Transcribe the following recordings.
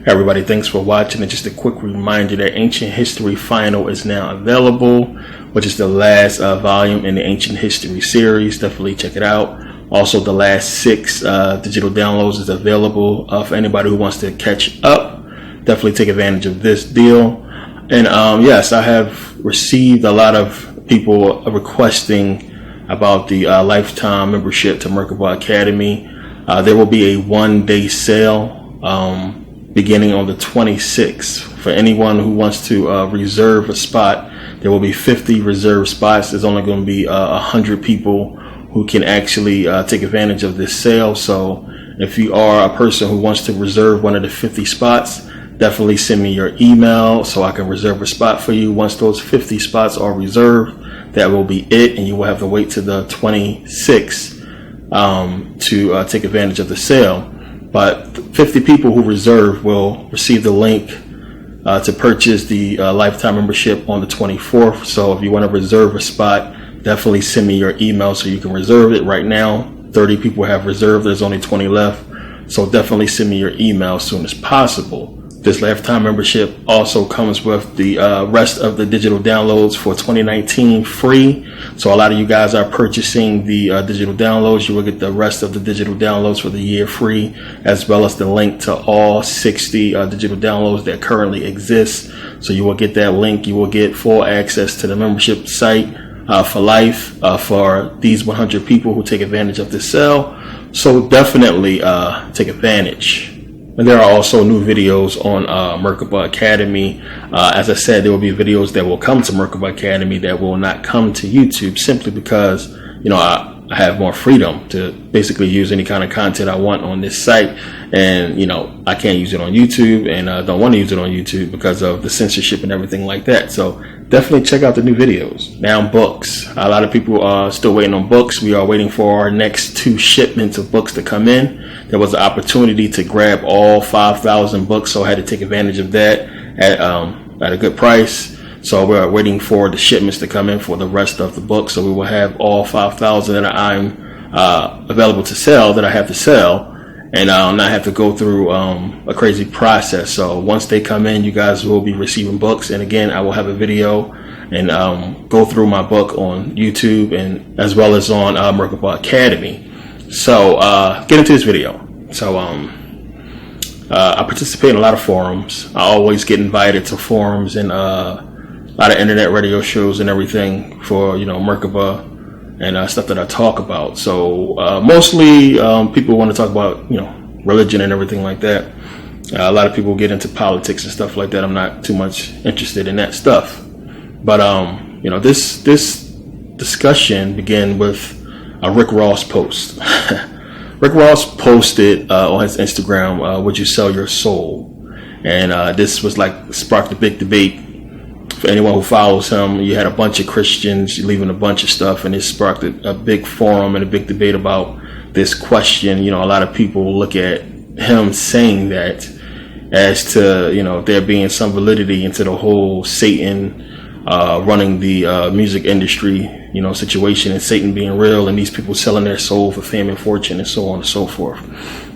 Everybody, thanks for watching. And just a quick reminder that Ancient History Final is now available, which is the last volume in the Ancient History series. Definitely check it out. Also, the last 6 digital downloads is available for anybody who wants to catch up. Definitely take advantage of this deal. And yes, I have received a lot of people requesting about the lifetime membership to Merkabah Academy. There will be a one-day sale beginning on the 26th. For anyone who wants to reserve a spot, there will be 50 reserved spots. There's only going to be 100 people who can actually take advantage of this sale. So if you are a person who wants to reserve one of the 50 spots, definitely send me your email so I can reserve a spot for you. Once those 50 spots are reserved, that will be it, and you will have to wait to the 26th to take advantage of the sale. But 50 people who reserve will receive the link to purchase the lifetime membership on the 24th. So if you want to reserve a spot, definitely send me your email so you can reserve it. Right now, 30 people have reserved. There's only 20 left. So definitely send me your email as soon as possible. This lifetime membership also comes with the rest of the digital downloads for 2019 free. So a lot of you guys are purchasing the digital downloads. You will get the rest of the digital downloads for the year free, as well as the link to all 60 digital downloads that currently exist. So you will get that link. You will get full access to the membership site for life for these 100 people who take advantage of this sale. So definitely take advantage. And there are also new videos on Merkabah Academy. As I said, there will be videos that will come to Merkabah Academy that will not come to YouTube, simply because, you know, I have more freedom to basically use any kind of content I want on this site. And, you know, I can't use it on YouTube, and I don't want to use it on YouTube because of the censorship and everything like that. So definitely check out the new videos. Now, books. A lot of people are still waiting on books. We are waiting for our next 2 shipments of books to come in. There was an opportunity to grab all 5,000 books, so I had to take advantage of that at a good price. So we're waiting for the shipments to come in for the rest of the books. So we will have all 5,000 that I'm available to sell, that I have to sell, and I'll not have to go through a crazy process. So once they come in, you guys will be receiving books. And again, I will have a video and go through my book on YouTube, and as well as on Merkabah Academy. So get into this video. So I participate in a lot of forums. I always get invited to forums and a lot of internet radio shows and everything for, you know, Merkabah and stuff that I talk about. So mostly people want to talk about, you know, religion and everything like that. A lot of people get into politics and stuff like that. I'm not too much interested in that stuff. But you know, this discussion began with a Rick Ross post. Rick Ross posted on his Instagram, "Would you sell your soul?" And this was like sparked a big debate. For anyone who follows him, you had a bunch of Christians leaving a bunch of stuff, and it sparked a big forum and a big debate about this question. You know, a lot of people look at him saying that as to, you know, there being some validity into the whole Satan running the music industry, you know, situation, and Satan being real, and these people selling their soul for fame and fortune, and so on and so forth.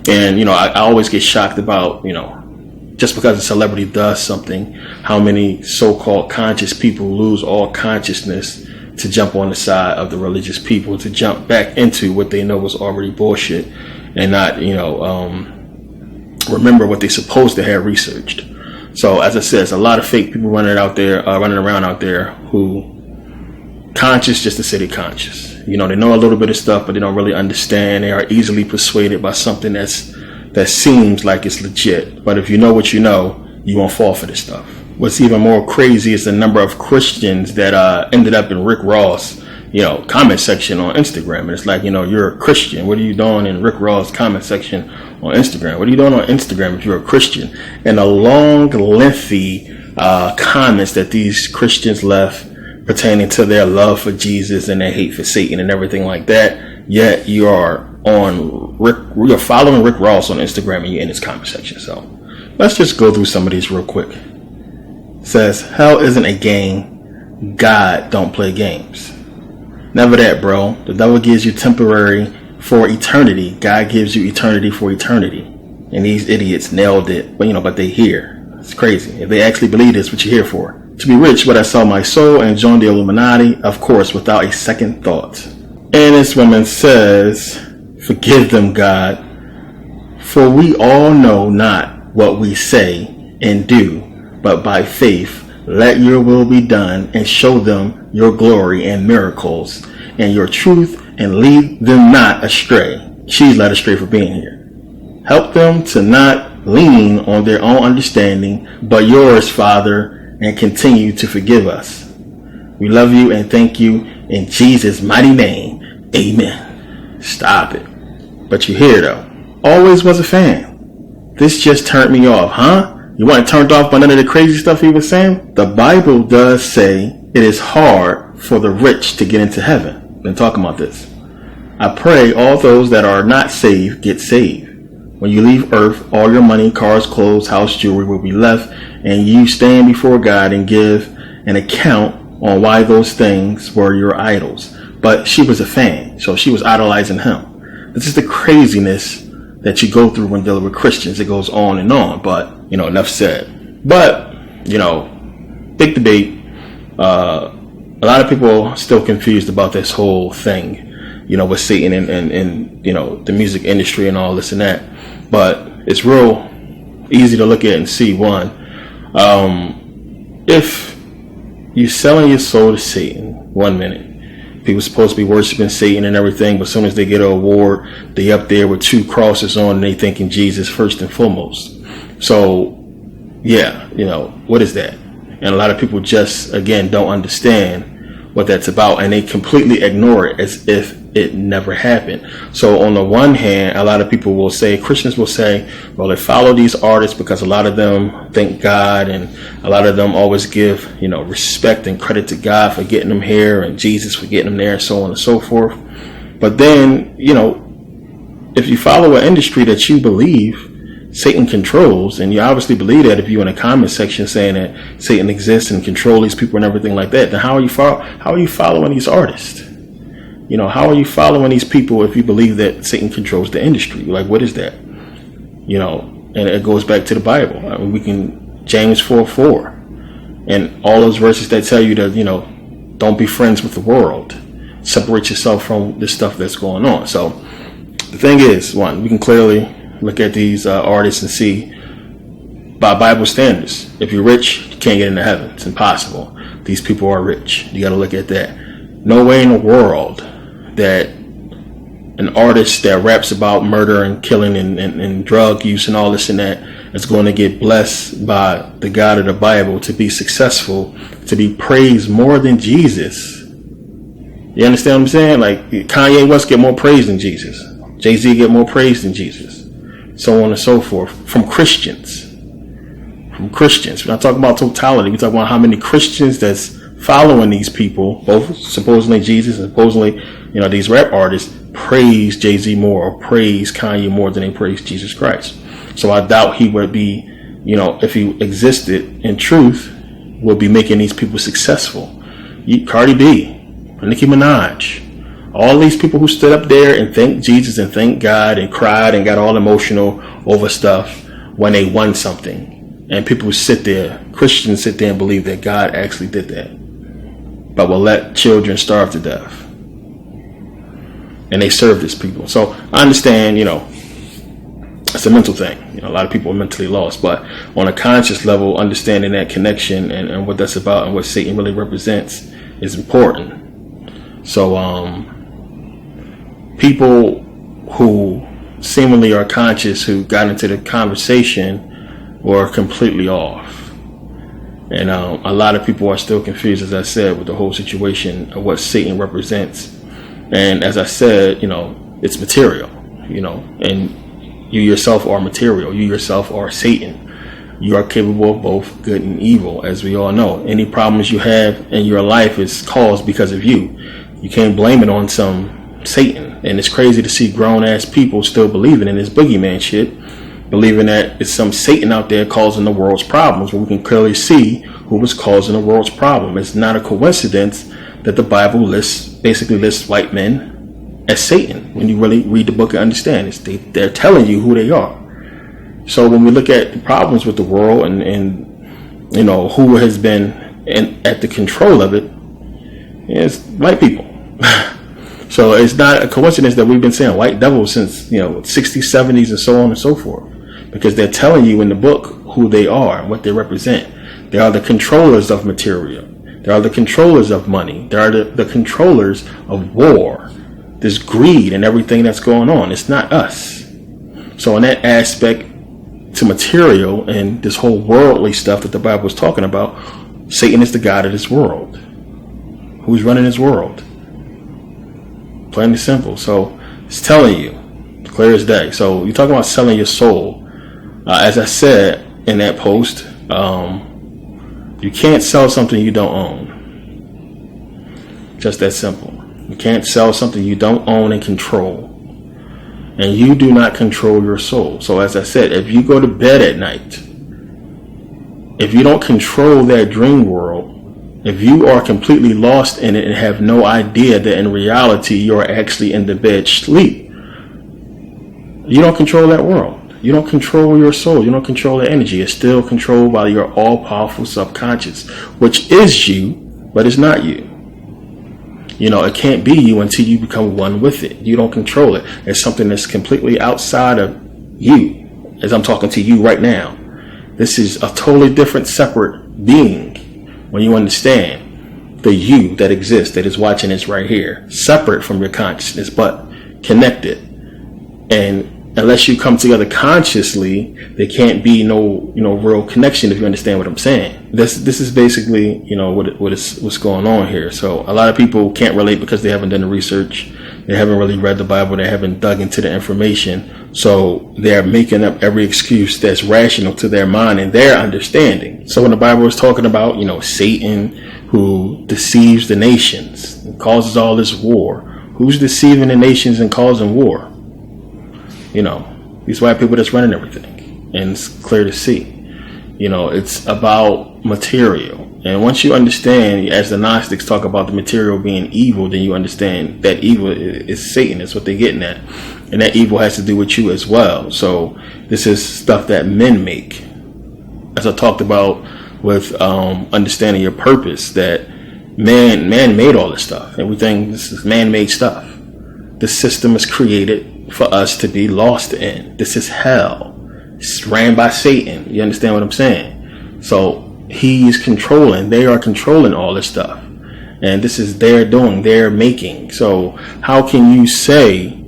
And, you know, I always get shocked about, you know, just because a celebrity does something, how many so-called conscious people lose all consciousness to jump on the side of the religious people, to jump back into what they know was already bullshit, and not, you know, remember what they're supposed to have researched. So as I said, there's a lot of fake people running around out there who conscious just to say they're conscious. You know, they know a little bit of stuff, but they don't really understand. They are easily persuaded by something that seems like it's legit. But if you know what you know, you won't fall for this stuff. What's even more crazy is the number of Christians that ended up in Rick Ross, you know, comment section on Instagram. And it's like, you know, you're a Christian. What are you doing in Rick Ross comment section on Instagram? What are you doing on Instagram if you're a Christian? And the long, lengthy comments that these Christians left pertaining to their love for Jesus and their hate for Satan and everything like that. Yet you are you're following Rick Ross on Instagram, and you're in his comment section. So let's just go through some of these real quick. It says, hell isn't a game. God don't play games. Never that, bro. The devil gives you temporary for eternity. God gives you eternity for eternity. And these idiots nailed it, but they here. It's crazy. If they actually believe this, what you're here for. To be rich, but I sell my soul and join the Illuminati, of course, without a second thought. And this woman says, forgive them, God, for we all know not what we say and do, but by faith let your will be done, and show them your glory and miracles and your truth, and lead them not astray. She's led astray for being here. Help them to not lean on their own understanding, but yours, Father, and continue to forgive us. We love you and thank you in Jesus' mighty name. Amen. Stop it. But you're here though. Always was a fan. This just turned me off, huh? You weren't turned off by none of the crazy stuff he was saying? The Bible does say it is hard for the rich to get into heaven. Been talking about this. I pray all those that are not saved get saved. When you leave earth, all your money, cars, clothes, house, jewelry will be left, and you stand before God and give an account on why those things were your idols. But she was a fan, so she was idolizing him. This is the craziness that you go through when dealing with Christians. It goes on and on, but enough said. But big debate. A lot of people are still confused about this whole thing, with Satan and the music industry and all this and that. But it's real easy to look at and see. One, if you're selling your soul to Satan, 1 minute, people are supposed to be worshiping Satan and everything, but as soon as they get an award, they up there with 2 crosses on and they thinking Jesus first and foremost. So yeah, what is that? And a lot of people just, again, don't understand what that's about, and they completely ignore it as if it never happened. So on the one hand, a lot of people will say, Christians will say, well, they follow these artists because a lot of them thank God, and a lot of them always give, respect and credit to God for getting them here, and Jesus for getting them there, and so on and so forth. But then, if you follow an industry that you believe Satan controls, and you obviously believe that if you're in a comment section saying that Satan exists and controls these people and everything like that, then how are you following these artists? How are you following these people if you believe that Satan controls the industry? Like, what is that? And it goes back to the Bible. I mean, we can, James 4:4, and all those verses that tell you that, don't be friends with the world. Separate yourself from the stuff that's going on. So the thing is, one, we can clearly look at these artists and see, by Bible standards, if you're rich, you can't get into heaven. It's impossible. These people are rich. You got to look at that. No way in the world that an artist that raps about murder and killing and drug use and all this and that is going to get blessed by the God of the Bible to be successful, to be praised more than Jesus. You understand what I'm saying? Like, Kanye West get more praise than Jesus. Jay-Z get more praise than Jesus. So on and so forth. From Christians. We're not talking about totality. We're talking about how many Christians that's following these people, both supposedly Jesus and supposedly, these rap artists, praise Jay-Z more or praise Kanye more than they praise Jesus Christ. So I doubt he would be, if he existed in truth, would be making these people successful. Cardi B, Nicki Minaj, all these people who stood up there and thanked Jesus and thanked God and cried and got all emotional over stuff when they won something. And people Christians sit there and believe that God actually did that, but will let children starve to death. And they serve these people. So I understand, it's a mental thing. A lot of people are mentally lost, but on a conscious level, understanding that connection and what that's about and what Satan really represents is important. So people who seemingly are conscious, who got into the conversation, were completely off. And a lot of people are still confused, as I said, with the whole situation of what Satan represents. And as I said, it's material, and you yourself are material. You yourself are Satan. You are capable of both good and evil, as we all know. Any problems you have in your life is caused because of you. You can't blame it on some Satan. And it's crazy to see grown-ass people still believing in this boogeyman shit, believing that it's some Satan out there causing the world's problems, when we can clearly see who was causing the world's problem. It's not a coincidence that the Bible basically lists white men as Satan. When you really read the book and understand it, they're telling you who they are. So when we look at the problems with the world and who has been at the control of it, it's white people. So it's not a coincidence that we've been saying white devils since 60s, 70s, and so on and so forth, because they're telling you in the book who they are and what they represent. They are the controllers of material. They are the controllers of money. They are the controllers of war, this greed and everything that's going on. It's not us. So in that aspect to material and this whole worldly stuff that the Bible is talking about, Satan is the god of this world. Who's running this world? Plain and simple. So it's telling you, clear as day. So you're talking about selling your soul. As I said in that post, you can't sell something you don't own. Just that simple. You can't sell something you don't own and control. And you do not control your soul. So as I said, if you go to bed at night, if you don't control that dream world, if you are completely lost in it and have no idea that in reality you're actually in the bed sleep, you don't control that world. You don't control your soul. You don't control the energy. It's still controlled by your all-powerful subconscious, which is you, but it's not you. It can't be you until you become one with it. You don't control it. It's something that's completely outside of you, as I'm talking to you right now. This is a totally different, separate being when you understand the you that exists, that is watching this right here, separate from your consciousness, but connected. And unless you come together consciously, there can't be no real connection, if you understand what I'm saying. This is basically what's going on here. So a lot of people can't relate because they haven't done the research, they haven't really read the Bible, they haven't dug into the information. So they're making up every excuse that's rational to their mind and their understanding. So when the Bible is talking about Satan, who deceives the nations and causes all this war, who's deceiving the nations and causing war? These white people that's running everything, and it's clear to see. It's about material. And once you understand, as the Gnostics talk about the material being evil, then you understand that evil is Satan. That's what they're getting at. And that evil has to do with you as well. So this is stuff that men make. As I talked about with understanding your purpose, that man made all this stuff. Everything, this is man-made stuff. The system is created for us to be lost in. This is hell. It's ran by Satan. You understand what I'm saying? So he's controlling. They are controlling all this stuff. And this is their doing, their making. So how can you say,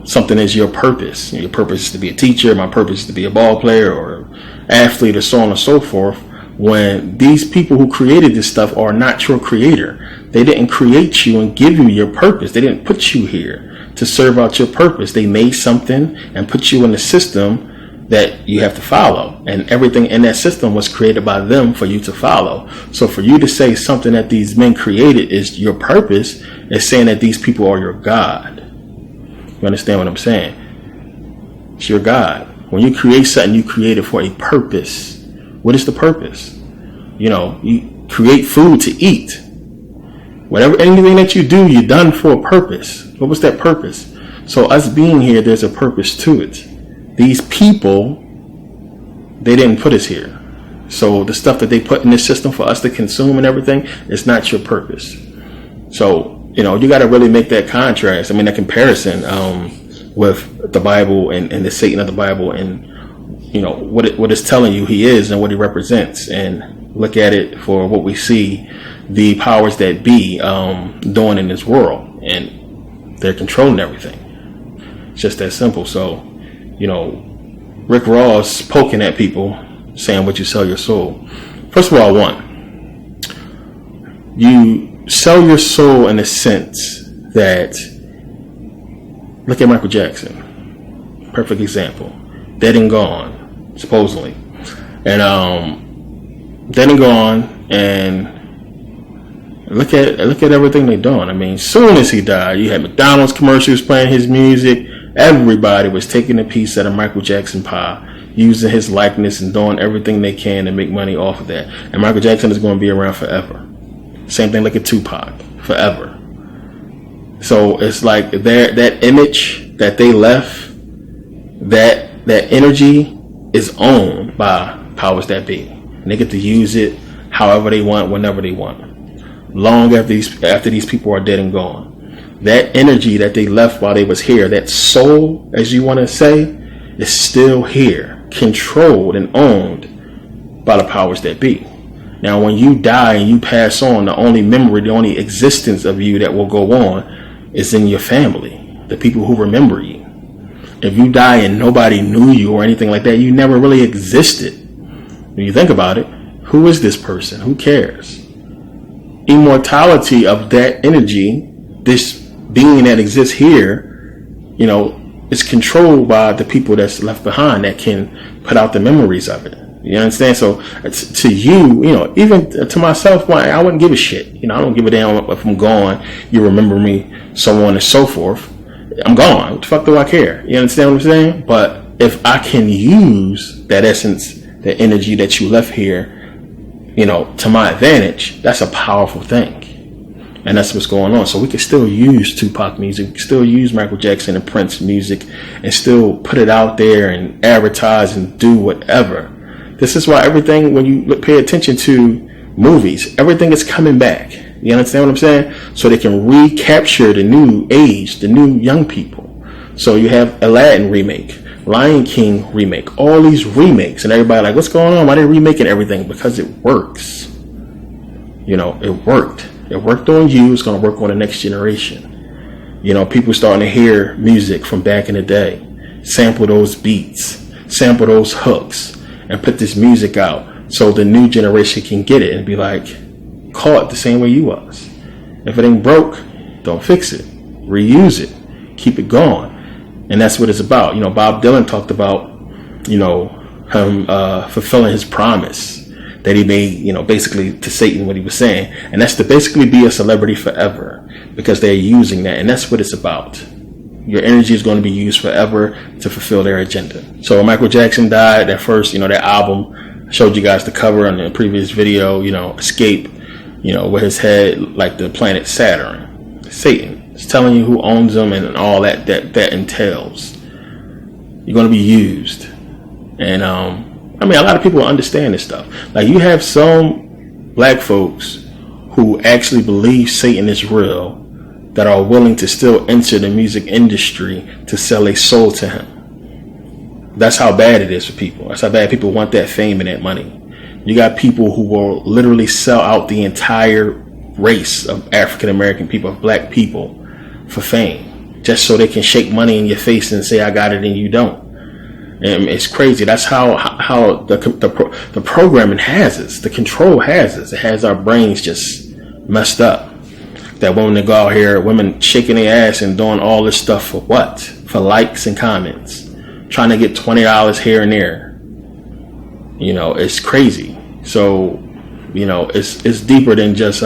something is your purpose? Your purpose is to be a teacher. My purpose is to be a ball player or athlete or so on and so forth, when these people who created this stuff are not your creator. They didn't create you and give you your purpose. They didn't put you here to serve out your purpose. They made something and put you in the system that you have to follow, and everything in that system was created by them for you to follow. So for you to say something that these men created is your purpose is saying that these people are your God. You understand what I'm saying? It's your God. When you create something, you create it for a purpose. What is the purpose? You create food to eat. Anything that you do, you're done for a purpose. What was that purpose? So us being here, there's a purpose to it. These people, they didn't put us here. So the stuff that they put in this system for us to consume and everything is not your purpose. So, you got to really make that contrast. That comparison with the Bible and the Satan of the Bible, and, what it's telling you he is and what he represents, and look at it for what we see the powers that be doing in this world, and they're controlling everything. It's just that simple. So, Rick Ross poking at people, saying, would you sell your soul? First of all, you sell your soul in a sense that, look at Michael Jackson, perfect example, dead and gone, supposedly, and dead and gone, and look at everything they're doing. Soon as he died, you had McDonald's commercials playing his music. Everybody was taking a piece out of Michael Jackson pie, using his likeness and doing everything they can to make money off of that. And Michael Jackson is going to be around forever. Same thing like a Tupac, forever. So it's like that image that they left, that energy is owned by powers that be. And they get to use it however they want, whenever they want. Long after these people are dead and gone. That energy that they left while they was here, that soul, as you want to say, is still here, controlled and owned by the powers that be. Now, when you die and you pass on, the only memory, the only existence of you that will go on is in your family, the people who remember you. If you die and nobody knew you or anything like that, you never really existed. When you think about it, who is this person? Who cares? Immortality of that energy, this being that exists here, is controlled by the people that's left behind that can put out the memories of it. You understand? So to you, even to myself, I wouldn't give a shit. I don't give a damn if I'm gone, you remember me, so on and so forth. I'm gone. What the fuck do I care? You understand what I'm saying? But if I can use that essence, that energy that you left here, to my advantage, that's a powerful thing. And that's what's going on. So we can still use Tupac music, we can still use Michael Jackson and Prince music, and still put it out there and advertise and do whatever. This is why everything, when you pay attention to movies, everything is coming back. You understand what I'm saying? So they can recapture the new age, the new young people. So you have Aladdin remake, Lion King remake, all these remakes, and everybody like, what's going on? Why are they remaking everything? Because it works. It worked. It worked on you. It's going to work on the next generation. People starting to hear music from back in the day, sample those beats, sample those hooks, and put this music out so the new generation can get it and be like, caught the same way you was. If it ain't broke, don't fix it. Reuse it. Keep it going. And that's what it's about. Bob Dylan talked about, him fulfilling his promise that he made, basically to Satan, what he was saying. And that's to basically be a celebrity forever, because they're using that. And that's what it's about. Your energy is going to be used forever to fulfill their agenda. So when Michael Jackson died, that first, that album, I showed you guys the cover on the previous video, Escape, with his head like the planet Saturn. Satan. It's telling you who owns them and all that entails. You're going to be used. And, a lot of people understand this stuff. Like, you have some black folks who actually believe Satan is real, that are willing to still enter the music industry to sell a soul to him. That's how bad it is for people. That's how bad people want that fame and that money. You got people who will literally sell out the entire race of African American people, of black people, for fame, just so they can shake money in your face and say, I got it and you don't. And it's crazy. That's how the programming has us. The control has us. It has our brains just messed up. That women that go out here, women shaking their ass and doing all this stuff for what? For likes and comments. Trying to get $20 here and there. It's crazy. So, it's deeper than just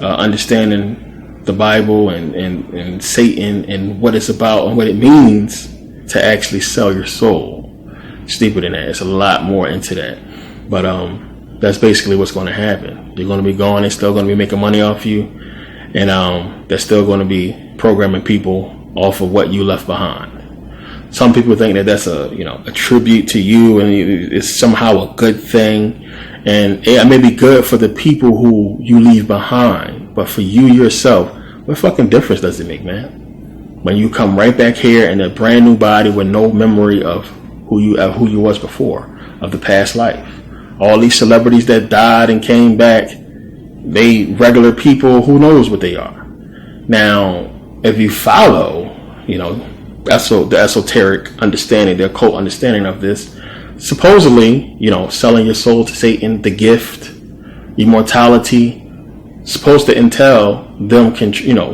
understanding the Bible and Satan and what it's about and what it means to actually sell your soul. It's deeper than that. It's a lot more into that. But that's basically what's going to happen. You're going to be gone. They're still going to be making money off you. And they're still going to be programming people off of what you left behind. Some people think that that's a tribute to you and it's somehow a good thing. And it may be good for the people who you leave behind. But for you yourself, what fucking difference does it make, man? When you come right back here in a brand new body with no memory of who you was before, of the past life. All these celebrities that died and came back, they regular people, who knows what they are. Now, if you follow, the esoteric understanding, the occult understanding of this, supposedly, selling your soul to Satan, the gift, immortality, supposed to entail them,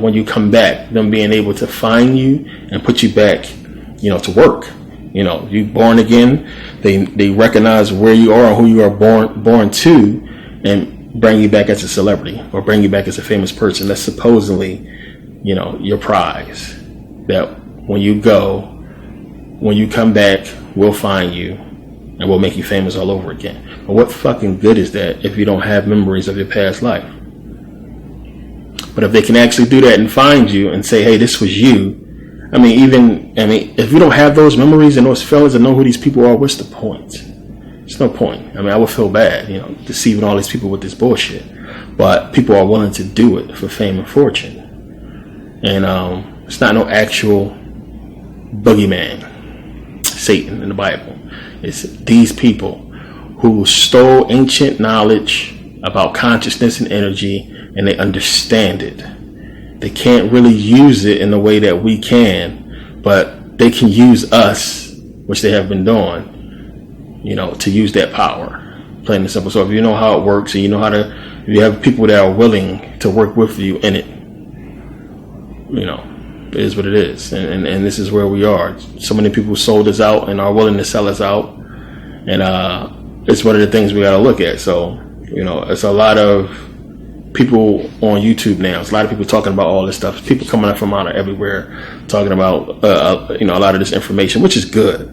when you come back, them being able to find you and put you back, to work. You born again. They recognize where you are and who you are born to, and bring you back as a celebrity or bring you back as a famous person. That's supposedly, your prize. That when you come back, we'll find you and we'll make you famous all over again. But what fucking good is that if you don't have memories of your past life? But if they can actually do that and find you and say, hey, this was you, I mean, if you don't have those memories and those feelings and know who these people are, what's the point? There's no point. I mean, I would feel bad, deceiving all these people with this bullshit. But people are willing to do it for fame and fortune. And it's not no actual boogeyman, Satan in the Bible. It's these people who stole ancient knowledge about consciousness and energy, and they understand it. They can't really use it in the way that we can, but they can use us, which they have been doing, to use that power. Plain and simple. So if you know how it works, and you know how to, if you have people that are willing to work with you in it, it is what it is. And this is where we are. So many people sold us out and are willing to sell us out. And it's one of the things we got to look at. So, it's a lot of people on YouTube now. It's a lot of people talking about all this stuff. People coming up from out of everywhere talking about, a lot of this information, which is good,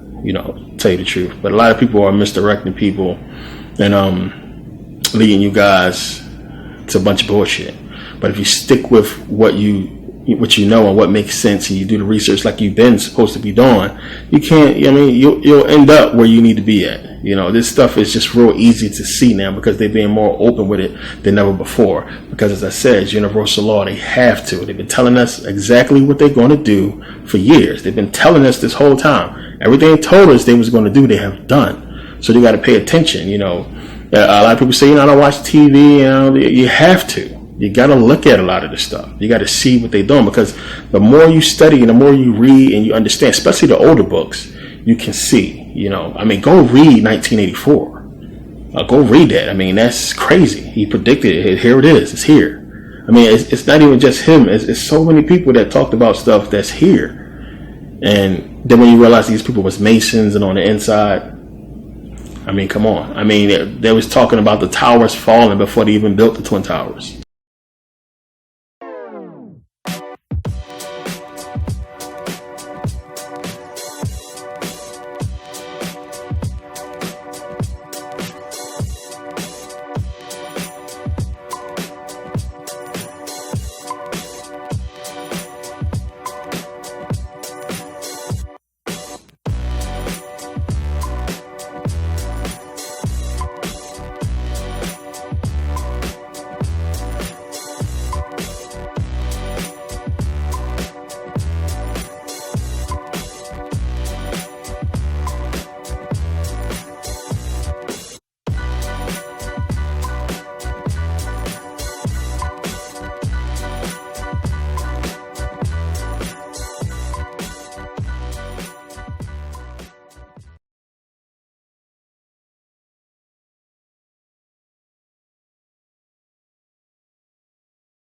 tell you the truth. But a lot of people are misdirecting people and leading you guys to a bunch of bullshit. But if you stick with what you know and what makes sense, and you do the research like you've been supposed to be doing, you'll end up where you need to be at. This stuff is just real easy to see now because they're being more open with it than ever before. Because as I said, it's universal law. They have to. They've been telling us exactly what they're going to do for years. They've been telling us this whole time. Everything they told us they was going to do, they have done. So you got to pay attention. A lot of people say, I don't watch TV. You have to. You got to look at a lot of this stuff. You got to see what they're doing, because the more you study and the more you read and you understand, especially the older books, you can see, go read 1984. Go read that. That's crazy. He predicted it. Here it is. It's here. It's not even just him. It's so many people that talked about stuff that's here. And then when you realize these people was Masons and on the inside, come on. They was talking about the towers falling before they even built the Twin Towers.